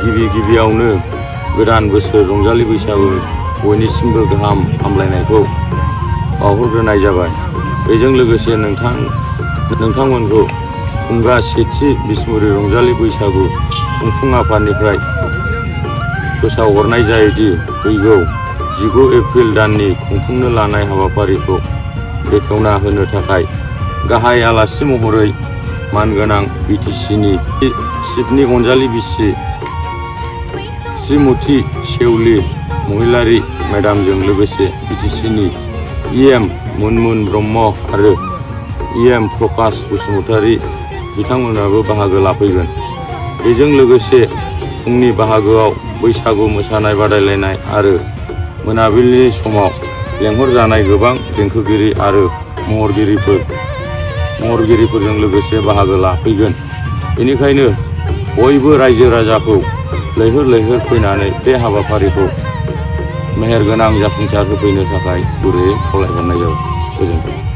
गिबियावनो गोदान बोसोर रंजालि बैसागु बयनिसिमबो गाहाम हामलायनायखौ बावहरग्रोनाय जाबाय। बेजों लोगोसे नोंथांमोनखौ खुंगा सेथि बिसमुरि रंजालि बैसागु खुंफुं आफादनिफ्राय फोसावहरनाय जायोदि फैगौ 19 एप्रिल दाननि खुंफुंनो लानाय हाबाफारिखौ बेखेवना होनो थाखाय गाहाय आलासि महरै मानगोनां बिटिसिनि चिफनि अनजालि बिसि श्रीमती शेउली महिलारी मेडामजों लोगोसे बिटिसिनि इएम मुनमुन ब्रह्म आरो इएम प्रकाश बसुमतारी बिथांमोनाबो बाहागो लाफैगोन। बेजों लोगोसे फुंनि बाहागोआव बैसागु मोसानाय बादायलायनाय आरो मोनाबिलिनि समाव लेंहरजानाय गोबां देंखोगिरि आरो महरगिरिफोरजों लोगोसे बाहागो लाफैगोन। बेनिखायनो बयबो रायजो राजाखौ लैहोर फैनानै बे हाबाफारिखौ मेहेरगोनां जाफुंसार होफैनो थाखाय गुरैयै खावलायहरनाय जाबाय। गोजोन्थों।